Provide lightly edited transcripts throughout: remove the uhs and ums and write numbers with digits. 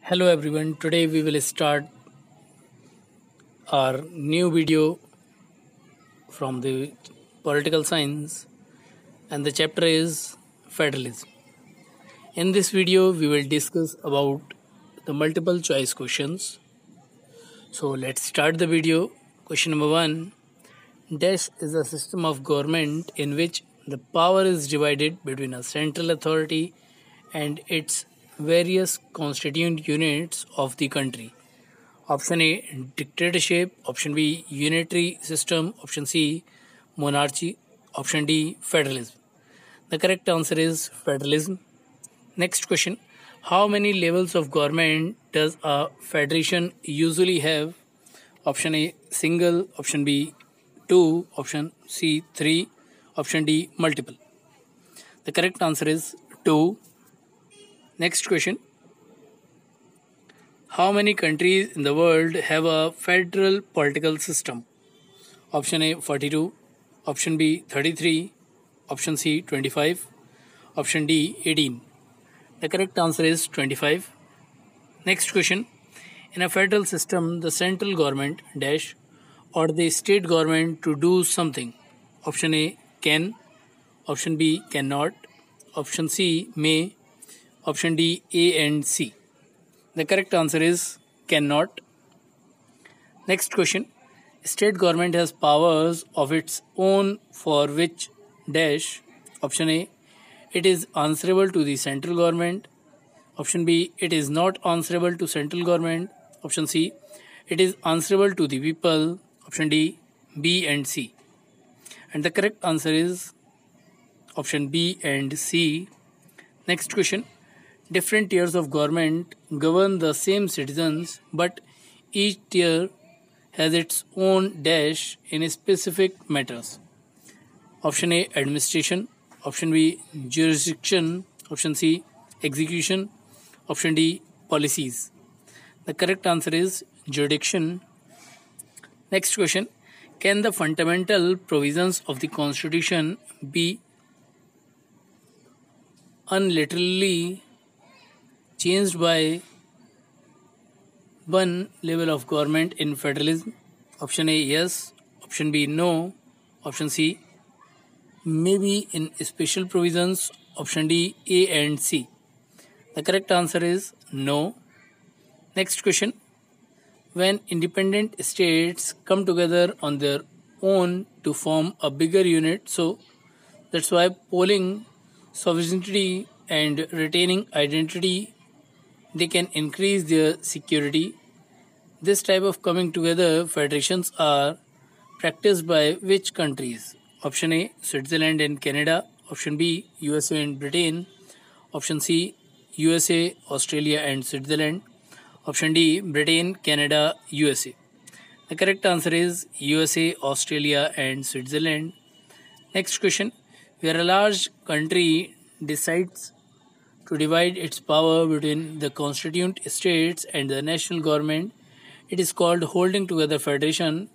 Hello everyone, today we will start our new video from the political science and the chapter is federalism. In this video we will discuss about the multiple choice questions. So let's start the video. Question number 1. Dash is a system of government in which the power is divided between a central authority and its various constituent units of the country. Option A, dictatorship. Option B, unitary system. Option C, monarchy. Option D, federalism. The correct answer is federalism. Next question. How many levels of government does a federation usually have? Option A, single. Option B, 2. Option C, 3. Option D, multiple. The correct answer is 2. Next question. How many countries in the world have a federal political system? Option A 42, option B 33, option C 25, option D 18. The correct answer is 25. Next question. In a federal system, the central government dash or the state government to do something. Option A can, option B cannot, option C may, option D A and C. The correct answer is cannot. Next question. State government has powers of its own for which dash. Option A, it is answerable to the central government. Option B, it is not answerable to central government. Option C, it is answerable to the people. Option D, B and C. And the correct answer is option B and C. Next question. Different tiers of government govern the same citizens, but each tier has its own dash in specific matters. Option A, administration. Option B, jurisdiction. Option C, execution. Option D, policies. The correct answer is jurisdiction. Next question. Can the fundamental provisions of the Constitution be unilaterally changed by one level of government in federalism? Option A, yes. Option B, no. Option C, maybe in special provisions. Option D, A and C. The correct answer is no. Next question. When independent states come together on their own to form a bigger unit, so that's why polling sovereignty and retaining identity, they can increase their security. This type of coming together federations are practiced by which countries? Option A, Switzerland and Canada. Option B, USA and Britain. Option C, USA, Australia and Switzerland. Option D, Britain, Canada, USA. The correct answer is USA, Australia and Switzerland. Next question. Where a large country decides to divide its power between the constituent states and the national government, it is called holding together federation.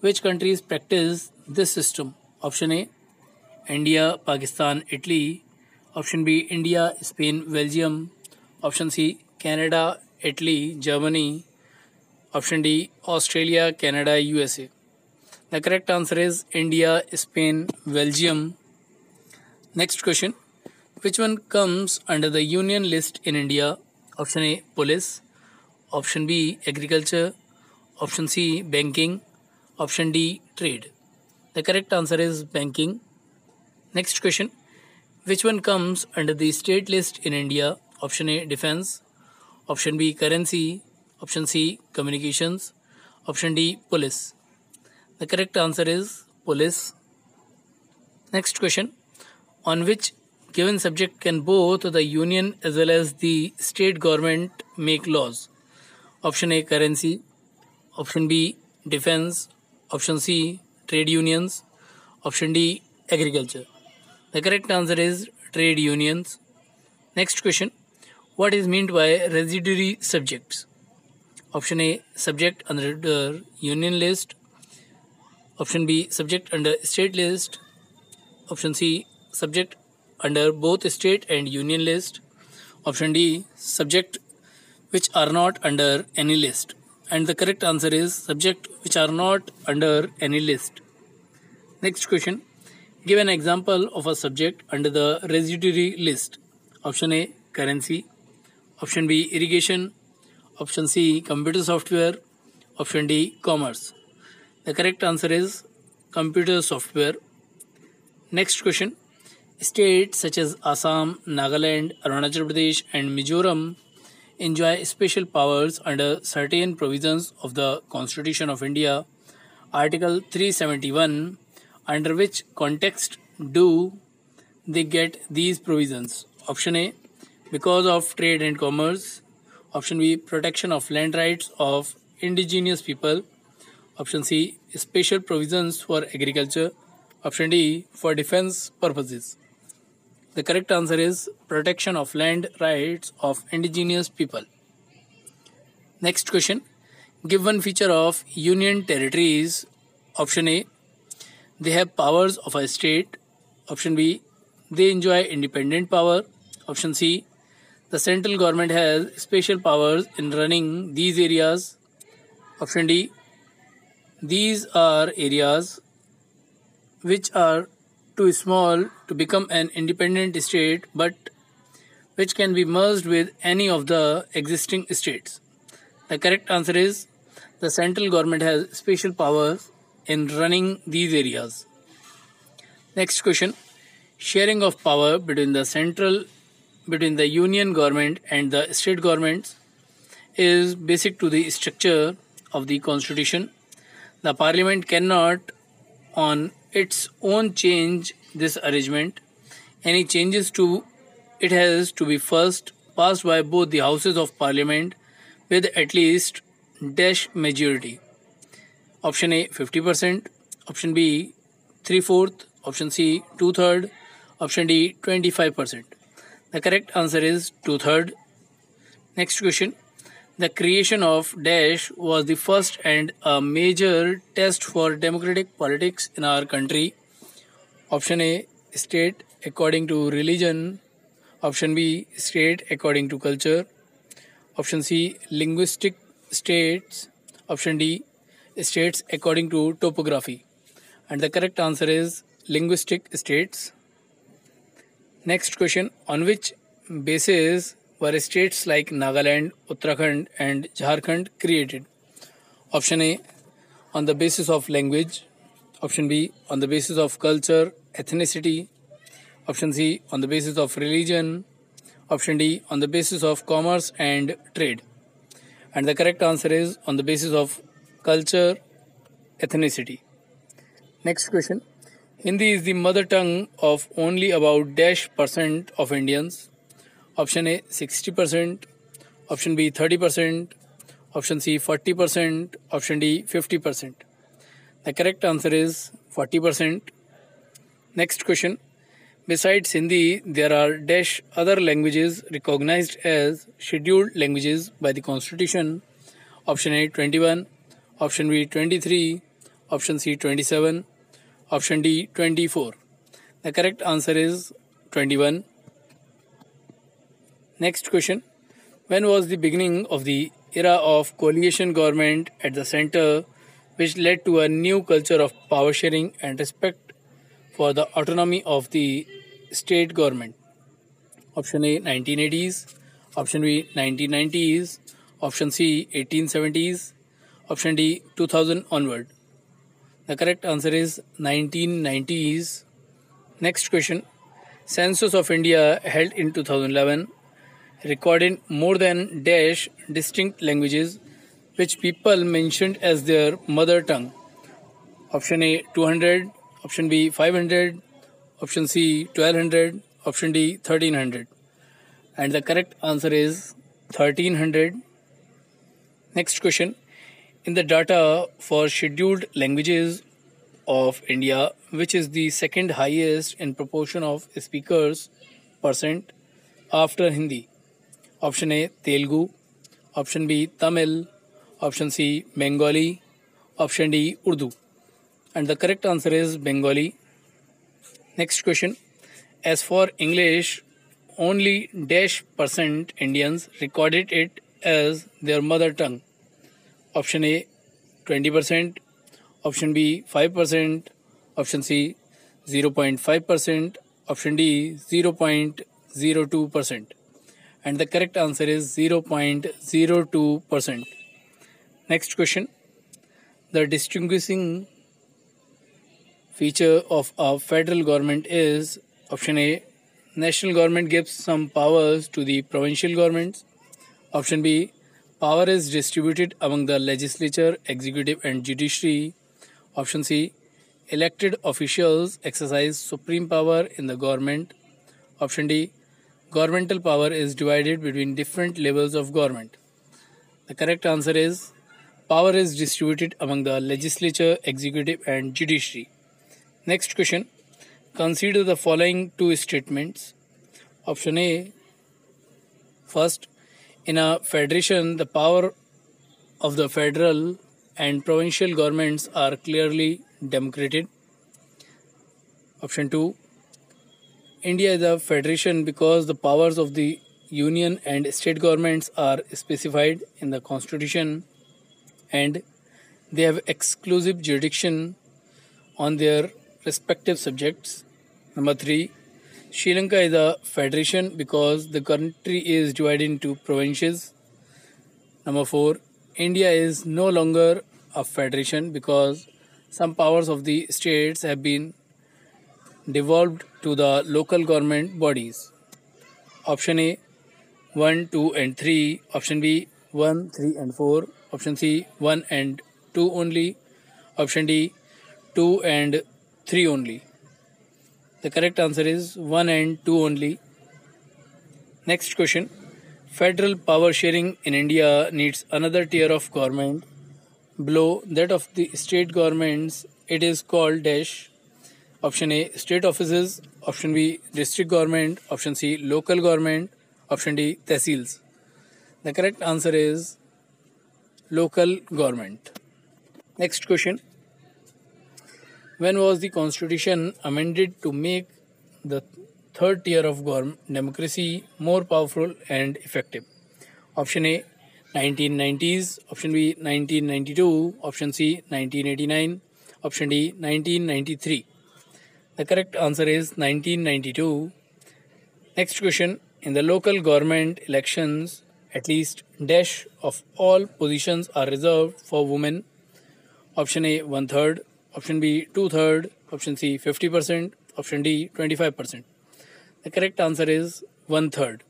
Which countries practice this system? Option A, India, Pakistan, Italy. Option B, India, Spain, Belgium. Option C, Canada, Italy, Germany. Option D, Australia, Canada, USA. The correct answer is India, Spain, Belgium. Next question. Which one comes under the union list in India? Option A, police. Option B, agriculture. Option C, banking. Option D, trade. The correct answer is banking. Next question. Which one comes under the state list in India? Option A, defense. Option B, currency. Option C, communications. Option D, police. The correct answer is police. Next question. On which given subject can both the union as well as the state government make laws? Option A, currency. Option B, defense. Option C, trade unions. Option D, agriculture. The correct answer is trade unions. Next question. What is meant by residuary subjects? Option A, subject under union list. Option B, subject under state list. Option C, subject under both state and union list. Option D, subject which are not under any list. And the correct answer is subject which are not under any list. Next question. Give an example of a subject under the residuary list. Option A, currency. Option B, irrigation. Option C, computer software. Option D, commerce. The correct answer is computer software. Next question. States such as Assam, Nagaland, Arunachal Pradesh and Mizoram enjoy special powers under certain provisions of the Constitution of India, Article 371. Under which context do they get these provisions? Option A, because of trade and commerce. Option B, protection of land rights of indigenous people. Option C, special provisions for agriculture. Option D, for defense purposes. The correct answer is protection of land rights of indigenous people. Next question. Give one feature of union territories. Option A, they have powers of a state. Option B, they enjoy independent power. Option C, the central government has special powers in running these areas. Option D, these are areas which are too small to become an independent state but which can be merged with any of the existing states. The correct answer is the central government has special powers in running these areas. Next question. Sharing of power between the union government and the state governments is basic to the structure of the constitution. The parliament cannot on its own change this arrangement. Any changes to it has to be first passed by both the houses of parliament with at least dash majority. Option A 50%, option B 3/4, option C 2/3, option D 25%. The correct answer is 2/3. Next question. The creation of dash was the first and a major test for democratic politics in our country. Option A, state according to religion. Option B, state according to culture. Option C, linguistic states. Option D, states according to topography. And the correct answer is linguistic states. Next question. On which basis were states like Nagaland, Uttarakhand and Jharkhand created? Option A, on the basis of language. Option B, on the basis of culture, ethnicity. Option C, on the basis of religion. Option D, on the basis of commerce and trade. And the correct answer is on the basis of culture, ethnicity. Next question. Hindi is the mother tongue of only about dash percent of Indians. Option A 60%, option B 30%, option C 40%, option D 50%. The correct answer is 40%. Next question. Besides Hindi, there are dash other languages recognized as scheduled languages by the Constitution. Option A 21, option B 23, option C 27, option D 24. The correct answer is 21. Next question. When was the beginning of the era of coalition government at the center, which led to a new culture of power sharing and respect for the autonomy of the state government? Option A 1980s, option B 1990s, option C 1870s, option D 2000 onward. The correct answer is 1990s. Next question. Census of India held in 2011 recorded more than dash distinct languages which people mentioned as their mother tongue. Option A 200, option B 500, option C 1200, option D 1300. And the correct answer is 1300. Next question. In the data for scheduled languages of India, which is the second highest in proportion of speakers percent after Hindi? Option A Telugu, option B Tamil, option C Bengali, option D Urdu. And the correct answer is Bengali. Next question. As for English, only dash percent Indians recorded it as their mother tongue? Option A 20%, option B 5%, option C 0.5%, option D 0.02%. And the correct answer is 0.02%. Next question. The distinguishing feature of a federal government is option A. National government gives some powers to the provincial governments. Option B. Power is distributed among the legislature, executive and judiciary. Option C. Elected officials exercise supreme power in the government. Option D. Governmental power is divided between different levels of government. The correct answer is power is distributed among the legislature, executive and judiciary. Next question. Consider the following two statements. Option A. First, in a federation, the power of the federal and provincial governments are clearly democrated. Option 2. India is a federation because the powers of the union and state governments are specified in the constitution and they have exclusive jurisdiction on their respective subjects. Number 3. Sri Lanka is a federation because the country is divided into provinces. Number 4. India is no longer a federation because some powers of the states have been devolved to the local government bodies. Option A 1, 2 and 3. Option B 1, 3 and 4. Option C 1 and 2 only. Option D 2 and 3 only. The correct answer is 1 and 2 only. Next question. Federal power sharing in India needs another tier of government below that of the state governments. It is called dash. Option A state offices. Option B district government. Option C local government. Option D tehsils. The correct answer is local government. Next question. When was the constitution amended to make the third tier of democracy more powerful and effective? Option A 1990s, option B 1992, option C 1989, option D 1993. The correct answer is 1992. Next question. In the local government elections, at least dash of all positions are reserved for women. Option A 1/3, option B 2/3, option C 50%, option D 25%. The correct answer is 1/3.